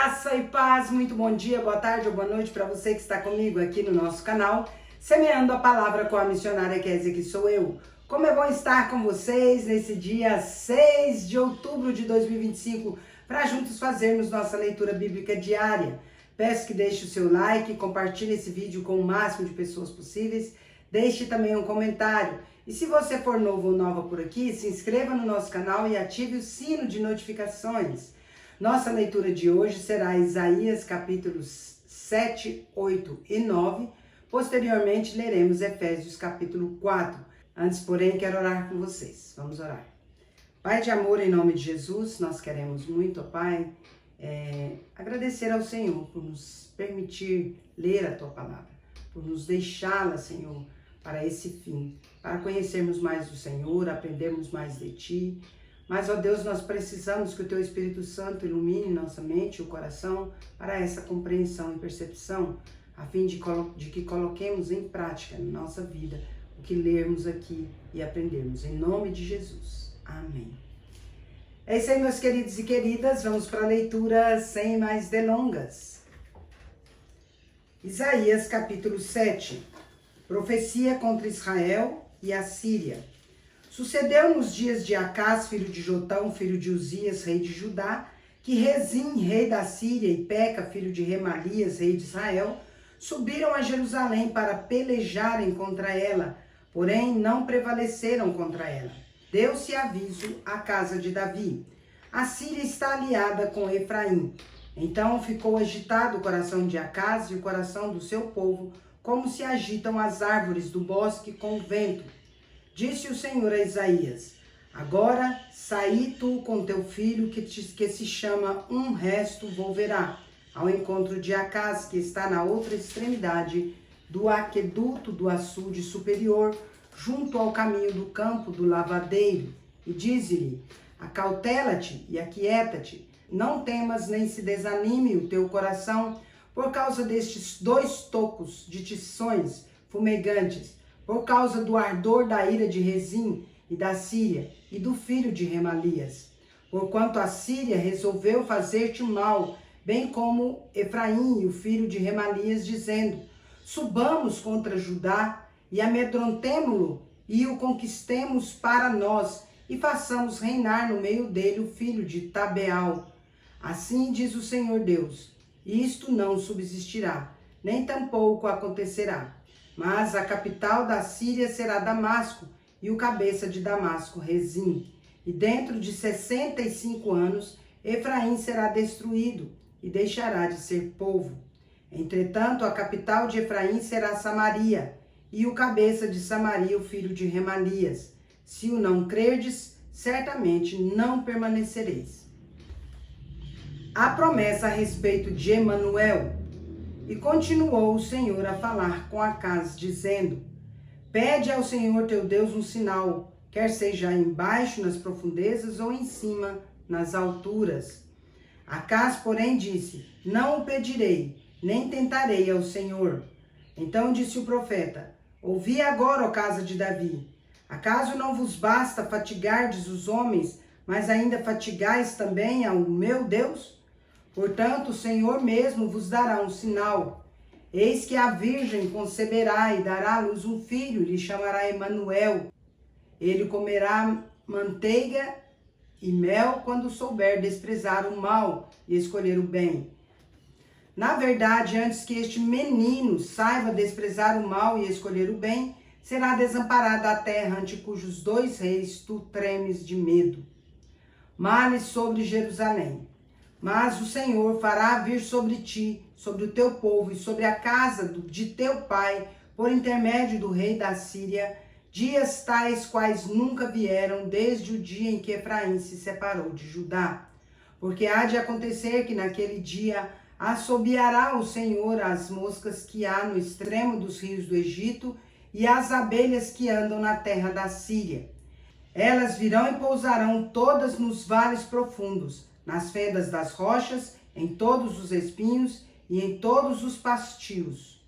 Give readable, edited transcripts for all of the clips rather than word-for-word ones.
Graça e paz, muito bom dia, boa tarde ou boa noite para você que está comigo aqui no nosso canal, semeando a palavra com a missionária Kézia, que sou eu. Como é bom estar com vocês nesse dia 6 de outubro de 2025, para juntos fazermos nossa leitura bíblica diária. Peço que deixe o seu like, compartilhe esse vídeo com o máximo de pessoas possíveis, deixe também um comentário. E se você for novo ou nova por aqui, se inscreva no nosso canal e ative o sino de notificações. Nossa leitura de hoje será Isaías capítulos 7, 8 e 9. Posteriormente, leremos Efésios capítulo 4. Antes, porém, quero orar com vocês. Vamos orar. Pai de amor, em nome de Jesus, nós queremos muito, ó Pai, agradecer ao Senhor por nos permitir ler a Tua palavra, por nos deixá-la, Senhor, para esse fim, para conhecermos mais do Senhor, aprendermos mais de Ti. Mas, ó Deus, nós precisamos que o Teu Espírito Santo ilumine nossa mente e o coração para essa compreensão e percepção, a fim de que coloquemos em prática na nossa vida o que lermos aqui e aprendermos. Em nome de Jesus. Amém. É isso aí, meus queridos e queridas. Vamos para a leitura sem mais delongas. Isaías capítulo 7. Profecia contra Israel e a Síria. Sucedeu nos dias de Acás, filho de Jotão, filho de Uzias, rei de Judá, que Rezim, rei da Síria, e Peca, filho de Remalias, rei de Israel, subiram a Jerusalém para pelejarem contra ela, porém não prevaleceram contra ela. Deu-se aviso à casa de Davi. A Síria está aliada com Efraim. Então ficou agitado o coração de Acás e o coração do seu povo, como se agitam as árvores do bosque com o vento. Disse o Senhor a Isaías: agora saí tu com teu filho, que se chama Um Resto Volverá, ao encontro de Acás, que está na outra extremidade do aqueduto do açude superior, junto ao caminho do campo do lavadeiro, e dize-lhe: acautela-te e aquieta-te, não temas nem se desanime o teu coração por causa destes 2 tocos de tições fumegantes, por causa do ardor da ira de Rezim e da Síria e do filho de Remalias. Porquanto a Síria resolveu fazer-te mal, bem como Efraim e o filho de Remalias, dizendo: subamos contra Judá e amedrontemo-lo e o conquistemos para nós e façamos reinar no meio dele o filho de Tabeal. Assim diz o Senhor Deus: isto não subsistirá, nem tampouco acontecerá. Mas a capital da Síria será Damasco, e o cabeça de Damasco, Rezim. E dentro de 65 anos, Efraim será destruído, e deixará de ser povo. Entretanto, a capital de Efraim será Samaria, e o cabeça de Samaria, o filho de Remalias. Se o não crerdes, certamente não permanecereis. A promessa a respeito de Emanuel. E continuou o Senhor a falar com Acás, dizendo: pede ao Senhor teu Deus um sinal, quer seja embaixo nas profundezas ou em cima nas alturas. Acás, porém, disse: não o pedirei, nem tentarei ao Senhor. Então disse o profeta: ouvi agora, ó casa de Davi. Acaso não vos basta fatigardes os homens, mas ainda fatigais também ao meu Deus? Portanto, o Senhor mesmo vos dará um sinal. Eis que a virgem conceberá e dará à luz um filho, e lhe chamará Emanuel. Ele comerá manteiga e mel quando souber desprezar o mal e escolher o bem. Na verdade, antes que este menino saiba desprezar o mal e escolher o bem, será desamparada a terra ante cujos 2 reis tu tremes de medo. Males sobre Jerusalém. Mas o Senhor fará vir sobre ti, sobre o teu povo e sobre a casa de teu pai, por intermédio do rei da Síria, dias tais quais nunca vieram desde o dia em que Efraim se separou de Judá. Porque há de acontecer que naquele dia assobiará o Senhor as moscas que há no extremo dos rios do Egito e as abelhas que andam na terra da Síria. Elas virão e pousarão todas nos vales profundos, nas fendas das rochas, em todos os espinhos e em todos os pastios.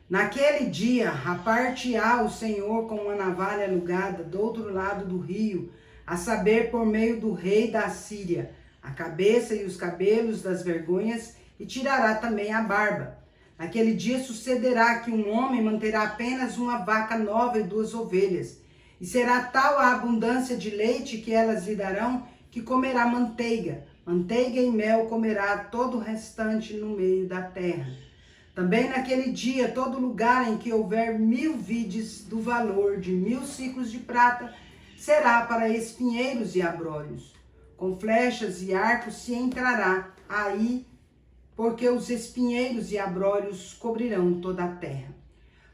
Naquele dia, rapar-te-á o Senhor com uma navalha alugada do outro lado do rio, a saber, por meio do rei da Síria, a cabeça e os cabelos das vergonhas, e tirará também a barba. Naquele dia sucederá que um homem manterá apenas uma vaca nova e 2 ovelhas, e será tal a abundância de leite que elas lhe darão, que comerá manteiga e mel comerá todo o restante no meio da terra. Também naquele dia, todo lugar em que houver 1000 vides do valor de 1000 siclos de prata, será para espinheiros e abrolhos. Com flechas e arcos se entrará aí, porque os espinheiros e abrolhos cobrirão toda a terra.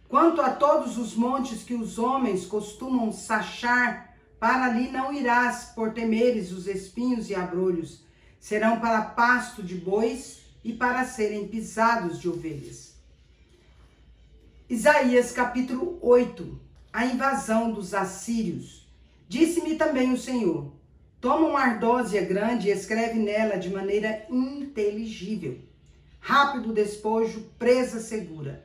Quanto a todos os montes que os homens costumam sachar, para ali não irás, por temeres os espinhos e abrolhos, serão para pasto de bois e para serem pisados de ovelhas. Isaías capítulo 8, a invasão dos assírios. Disse-me também o Senhor, toma uma ardósia grande e escreve nela de maneira inteligível. Rápido despojo, presa segura.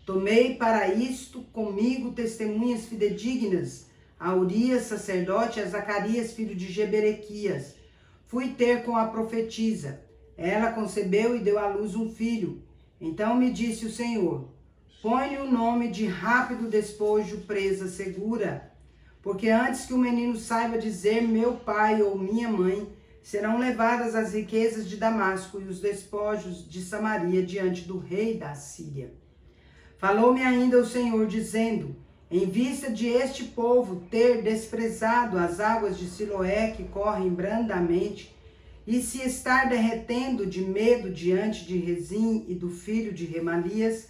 Tomei para isto comigo testemunhas fidedignas, a Urias, sacerdote, a Zacarias, filho de Jeberequias. Fui ter com a profetisa. Ela concebeu e deu à luz um filho. Então me disse o Senhor, põe-lhe o nome de rápido despojo, presa segura. Porque antes que o menino saiba dizer meu pai ou minha mãe, serão levadas as riquezas de Damasco e os despojos de Samaria diante do rei da Síria. Falou-me ainda o Senhor, dizendo, em vista de este povo ter desprezado as águas de Siloé que correm brandamente, e se estar derretendo de medo diante de Rezim e do filho de Remalias,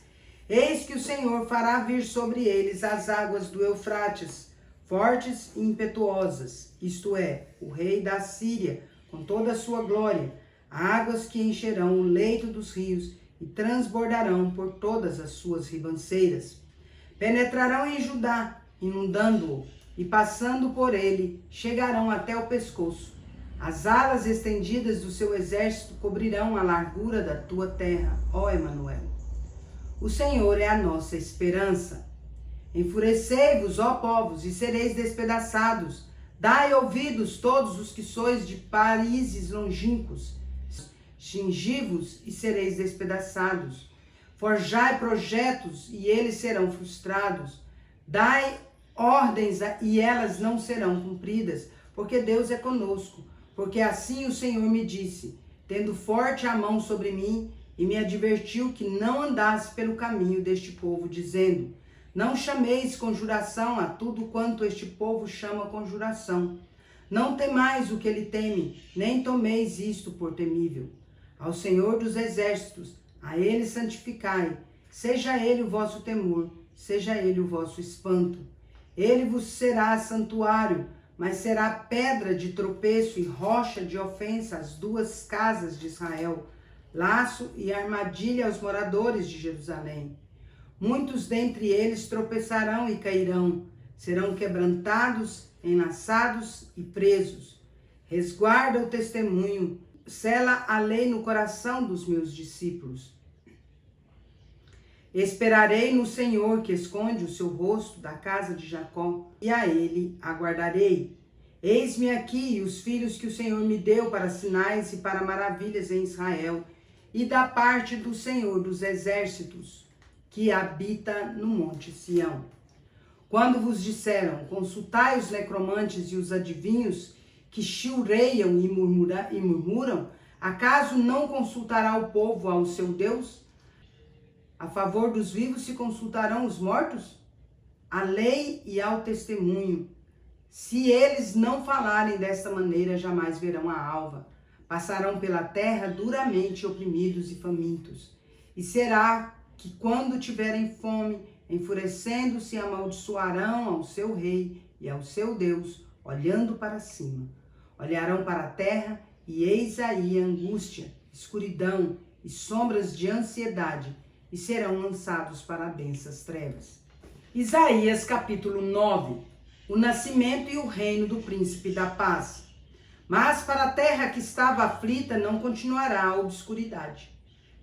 eis que o Senhor fará vir sobre eles as águas do Eufrates, fortes e impetuosas, isto é, o rei da Síria, com toda a sua glória, águas que encherão o leito dos rios e transbordarão por todas as suas ribanceiras. Penetrarão em Judá, inundando-o, e passando por ele, chegarão até o pescoço. As alas estendidas do seu exército cobrirão a largura da tua terra, ó Emanuel. O Senhor é a nossa esperança. Enfurecei-vos, ó povos, e sereis despedaçados. Dai ouvidos todos os que sois de países longínquos. Cingi-vos e sereis despedaçados. Forjai projetos e eles serão frustrados. Dai ordens e elas não serão cumpridas, porque Deus é conosco. Porque assim o Senhor me disse, tendo forte a mão sobre mim, e me advertiu que não andasse pelo caminho deste povo, dizendo, não chameis conjuração a tudo quanto este povo chama conjuração. Não temais o que ele teme, nem tomeis isto por temível. Ao Senhor dos exércitos, a ele santificai, seja ele o vosso temor, seja ele o vosso espanto. Ele vos será santuário, mas será pedra de tropeço e rocha de ofensa às 2 casas de Israel, laço e armadilha aos moradores de Jerusalém. Muitos dentre eles tropeçarão e cairão, serão quebrantados, enlaçados e presos. Resguarda o testemunho, sela a lei no coração dos meus discípulos. Esperarei no Senhor, que esconde o seu rosto da casa de Jacó, e a ele aguardarei. Eis-me aqui os filhos que o Senhor me deu para sinais e para maravilhas em Israel, e da parte do Senhor dos exércitos, que habita no monte Sião. Quando vos disseram, consultai os necromantes e os adivinhos, que chilreiam e murmuram, acaso não consultará o povo ao seu Deus? A favor dos vivos se consultarão os mortos? À lei e ao testemunho. Se eles não falarem desta maneira, jamais verão a alva. Passarão pela terra duramente oprimidos e famintos. E será que quando tiverem fome, enfurecendo-se, amaldiçoarão ao seu rei e ao seu Deus, olhando para cima. Olharão para a terra e eis aí angústia, escuridão e sombras de ansiedade, e serão lançados para densas trevas. Isaías capítulo 9. O nascimento e o reino do príncipe da paz. Mas para a terra que estava aflita não continuará a obscuridade.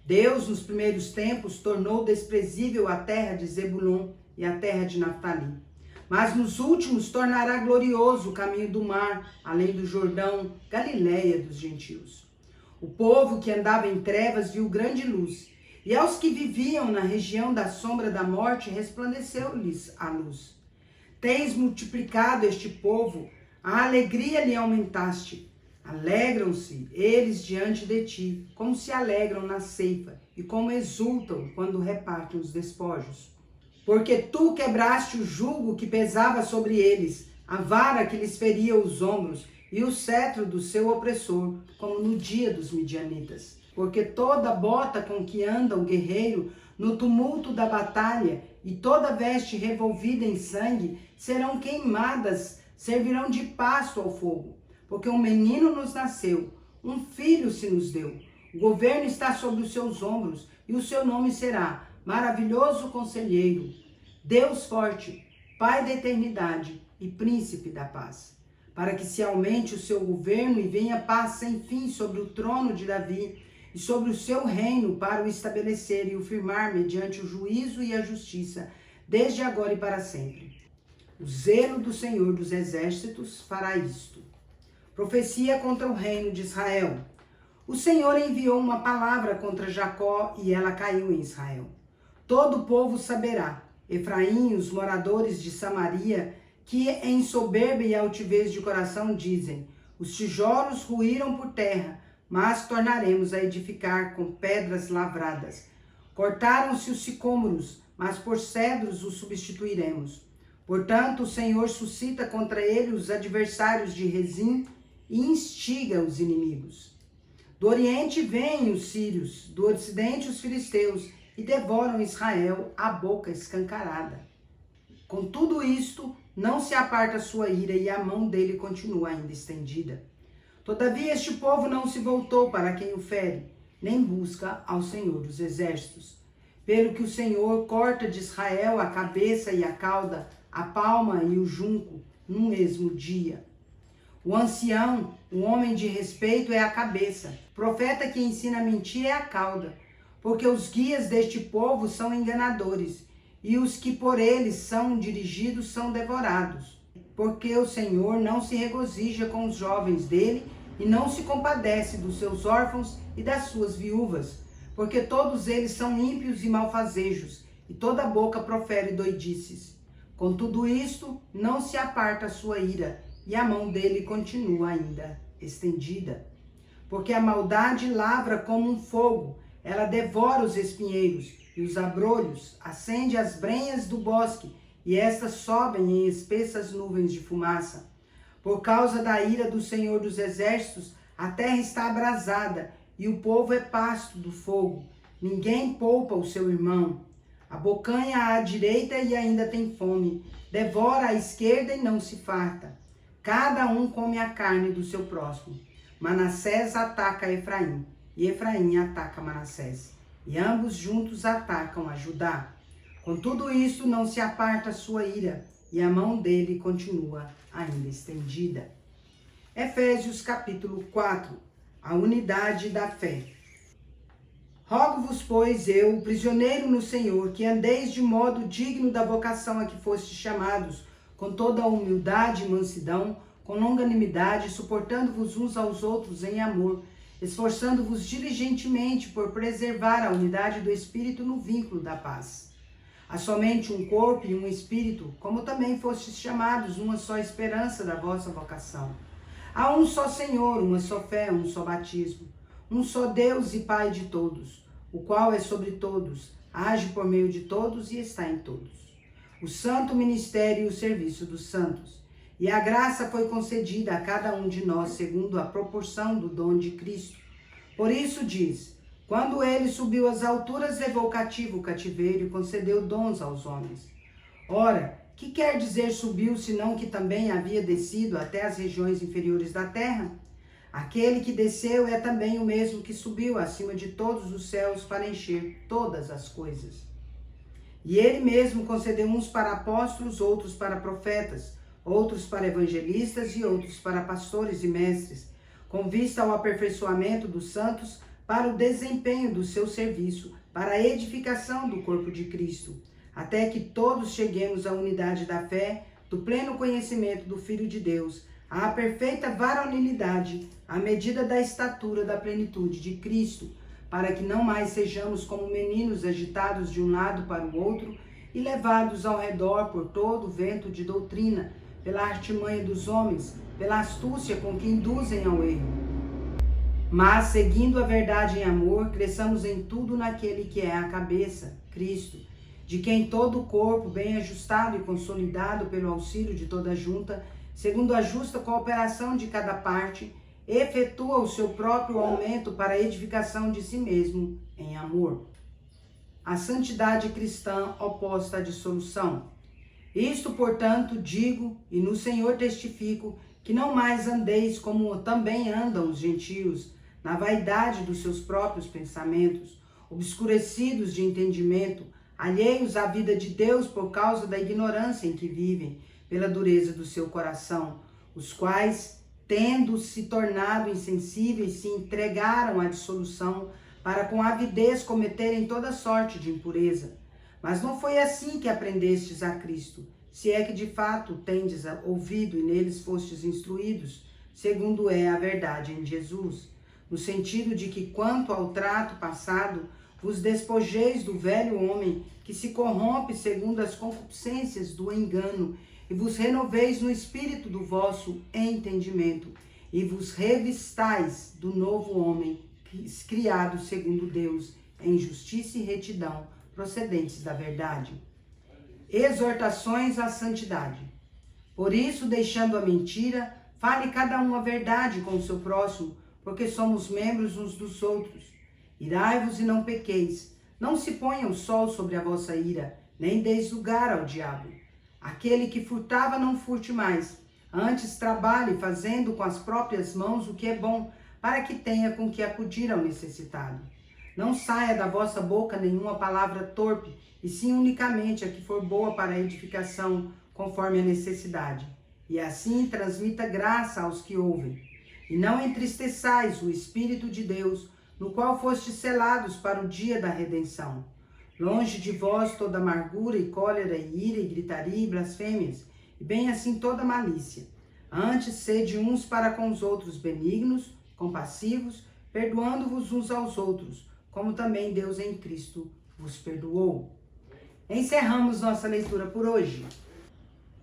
Deus, nos primeiros tempos, tornou desprezível a terra de Zebulon e a terra de Naftali. Mas nos últimos tornará glorioso o caminho do mar, além do Jordão, Galiléia dos gentios. O povo que andava em trevas viu grande luz, e aos que viviam na região da sombra da morte resplandeceu-lhes a luz. Tens multiplicado este povo, a alegria lhe aumentaste. Alegram-se eles diante de ti, como se alegram na ceifa, e como exultam quando repartem os despojos. Porque tu quebraste o jugo que pesava sobre eles, a vara que lhes feria os ombros, e o cetro do seu opressor, como no dia dos midianitas. Porque toda bota com que anda o guerreiro no tumulto da batalha, e toda veste revolvida em sangue, serão queimadas, servirão de pasto ao fogo. Porque um menino nos nasceu, um filho se nos deu. O governo está sobre os seus ombros, e o seu nome será Maravilhoso Conselheiro, Deus Forte, Pai da Eternidade e Príncipe da Paz. Para que se aumente o seu governo e venha paz sem fim sobre o trono de Davi e sobre o seu reino, para o estabelecer e o firmar mediante o juízo e a justiça, desde agora e para sempre. O zelo do Senhor dos Exércitos fará isto. Profecia contra o reino de Israel. O Senhor enviou uma palavra contra Jacó e ela caiu em Israel. Todo o povo saberá, Efraim e os moradores de Samaria, que em soberba e altivez de coração dizem: os tijolos ruíram por terra, mas tornaremos a edificar com pedras lavradas. Cortaram-se os sicômoros, mas por cedros os substituiremos. Portanto, o Senhor suscita contra ele os adversários de Rezim e instiga os inimigos. Do oriente vêm os sírios, do ocidente os filisteus, e devoram Israel à boca escancarada. Com tudo isto, não se aparta a sua ira, e a mão dele continua ainda estendida. Todavia este povo não se voltou para quem o fere, nem busca ao Senhor dos Exércitos. Pelo que o Senhor corta de Israel a cabeça e a cauda, a palma e o junco, num mesmo dia. O ancião, o homem de respeito, é a cabeça. O profeta que ensina a mentir é a cauda. Porque os guias deste povo são enganadores, e os que por eles são dirigidos são devorados. Porque o Senhor não se regozija com os jovens dele, e não se compadece dos seus órfãos e das suas viúvas. Porque todos eles são ímpios e malfazejos, e toda boca profere doidices. Com tudo isto, não se aparta a sua ira, e a mão dele continua ainda estendida. Porque a maldade lavra como um fogo, ela devora os espinheiros e os abrolhos, acende as brenhas do bosque, e estas sobem em espessas nuvens de fumaça. Por causa da ira do Senhor dos Exércitos, a terra está abrasada, e o povo é pasto do fogo. Ninguém poupa o seu irmão. Abocanha à direita e ainda tem fome. Devora à esquerda e não se farta. Cada um come a carne do seu próximo. Manassés ataca Efraim, e Efraim ataca Manassés, e ambos juntos atacam a Judá. Com tudo isso, não se aparta a sua ira, e a mão dele continua ainda estendida. Efésios capítulo 4. A unidade da fé. Rogo-vos, pois, eu, prisioneiro no Senhor, que andeis de modo digno da vocação a que fostes chamados, com toda a humildade e mansidão, com longanimidade, suportando-vos uns aos outros em amor, esforçando-vos diligentemente por preservar a unidade do Espírito no vínculo da paz. Há somente um corpo e um Espírito, como também fostes chamados, uma só esperança da vossa vocação. Há um só Senhor, uma só fé, um só batismo, um só Deus e Pai de todos, o qual é sobre todos, age por meio de todos e está em todos. O santo ministério e o serviço dos santos. E a graça foi concedida a cada um de nós segundo a proporção do dom de Cristo. Por isso diz: quando ele subiu às alturas, levou cativo o cativeiro e concedeu dons aos homens. Ora, que quer dizer subiu, senão que também havia descido até as regiões inferiores da terra? Aquele que desceu é também o mesmo que subiu acima de todos os céus para encher todas as coisas. E ele mesmo concedeu uns para apóstolos, outros para profetas, outros para evangelistas e outros para pastores e mestres, com vista ao aperfeiçoamento dos santos, para o desempenho do seu serviço, para a edificação do corpo de Cristo, até que todos cheguemos à unidade da fé, do pleno conhecimento do Filho de Deus, à perfeita varonilidade, à medida da estatura da plenitude de Cristo, para que não mais sejamos como meninos agitados de um lado para o outro e levados ao redor por todo o vento de doutrina, pela artimanha dos homens, pela astúcia com que induzem ao erro. Mas, seguindo a verdade em amor, cresçamos em tudo naquele que é a cabeça, Cristo, de quem todo o corpo, bem ajustado e consolidado pelo auxílio de toda a junta, segundo a justa cooperação de cada parte, efetua o seu próprio aumento para a edificação de si mesmo em amor. A santidade cristã oposta à dissolução. Isto, portanto, digo e no Senhor testifico, que não mais andeis como também andam os gentios, na vaidade dos seus próprios pensamentos, obscurecidos de entendimento, alheios à vida de Deus por causa da ignorância em que vivem, pela dureza do seu coração, os quais, tendo se tornado insensíveis, se entregaram à dissolução, para com avidez cometerem toda sorte de impureza. Mas não foi assim que aprendestes a Cristo, se é que de fato tendes ouvido e neles fostes instruídos, segundo é a verdade em Jesus, no sentido de que, quanto ao trato passado, vos despojeis do velho homem, que se corrompe segundo as concupiscências do engano, e vos renoveis no espírito do vosso entendimento, e vos revistais do novo homem, criado segundo Deus, em justiça e retidão, procedentes da verdade. Exortações à santidade. Por isso, deixando a mentira, fale cada um a verdade com o seu próximo, porque somos membros uns dos outros. Irai-vos e não pequeis. Não se ponha o sol sobre a vossa ira, nem deis lugar ao diabo. Aquele que furtava, não furte mais. Antes trabalhe, fazendo com as próprias mãos o que é bom, para que tenha com que acudir ao necessitado. Não saia da vossa boca nenhuma palavra torpe, e sim unicamente a que for boa para a edificação, conforme a necessidade. E assim transmita graça aos que ouvem. E não entristeçais o Espírito de Deus, no qual fostes selados para o dia da redenção. Longe de vós toda amargura e cólera e ira e gritaria e blasfêmias, e bem assim toda malícia. Antes sede uns para com os outros benignos, compassivos, perdoando-vos uns aos outros, como também Deus em Cristo vos perdoou. Encerramos nossa leitura por hoje.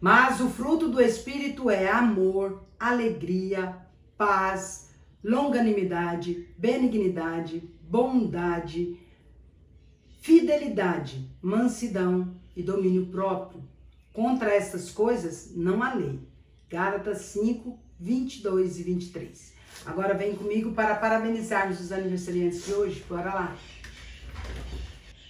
Mas o fruto do Espírito é amor, alegria, paz, longanimidade, benignidade, bondade, fidelidade, mansidão e domínio próprio. Contra estas coisas não há lei. Gálatas 5, 22 e 23. Agora vem comigo para parabenizarmos os aniversariantes de hoje. Bora lá.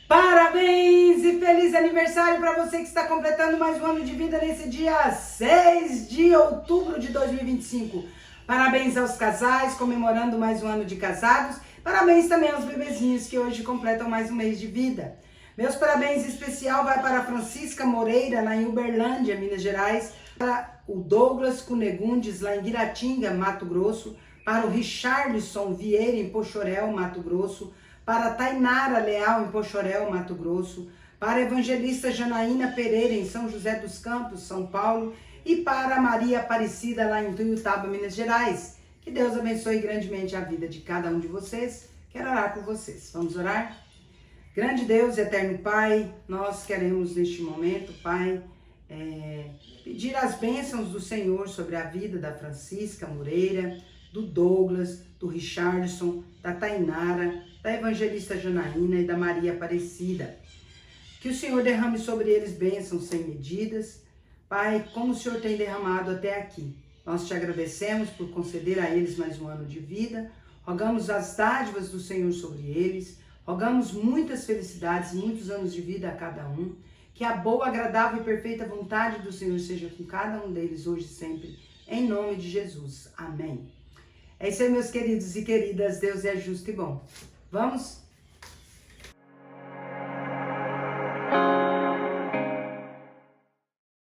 Parabéns e feliz aniversário para você que está completando mais um ano de vida nesse dia 6 de outubro de 2025. Parabéns aos casais, comemorando mais um ano de casados. Parabéns também aos bebezinhos que hoje completam mais um mês de vida. Meus parabéns especial vai para a Francisca Moreira, lá em Uberlândia, Minas Gerais. Para o Douglas Cunegundes, lá em Guiratinga, Mato Grosso. Para o Richardson Vieira, em Pochorel, Mato Grosso. Para a Tainara Leal, em Pochorel, Mato Grosso. Para a evangelista Janaína Pereira, em São José dos Campos, São Paulo. E para a Maria Aparecida, lá em Tuiutaba, Minas Gerais. Que Deus abençoe grandemente a vida de cada um de vocês. Quero orar por vocês. Vamos orar? Grande Deus, eterno Pai, nós queremos neste momento, Pai, pedir as bênçãos do Senhor sobre a vida da Francisca Moreira, do Douglas, do Richardson, da Tainara, da evangelista Janaína e da Maria Aparecida. Que o Senhor derrame sobre eles bênçãos sem medidas. Pai, como o Senhor tem derramado até aqui. Nós te agradecemos por conceder a eles mais um ano de vida. Rogamos as dádivas do Senhor sobre eles. Rogamos muitas felicidades, muitos anos de vida a cada um. Que a boa, agradável e perfeita vontade do Senhor seja com cada um deles hoje e sempre. Em nome de Jesus. Amém. É isso aí, meus queridos e queridas. Deus é justo e bom. Vamos?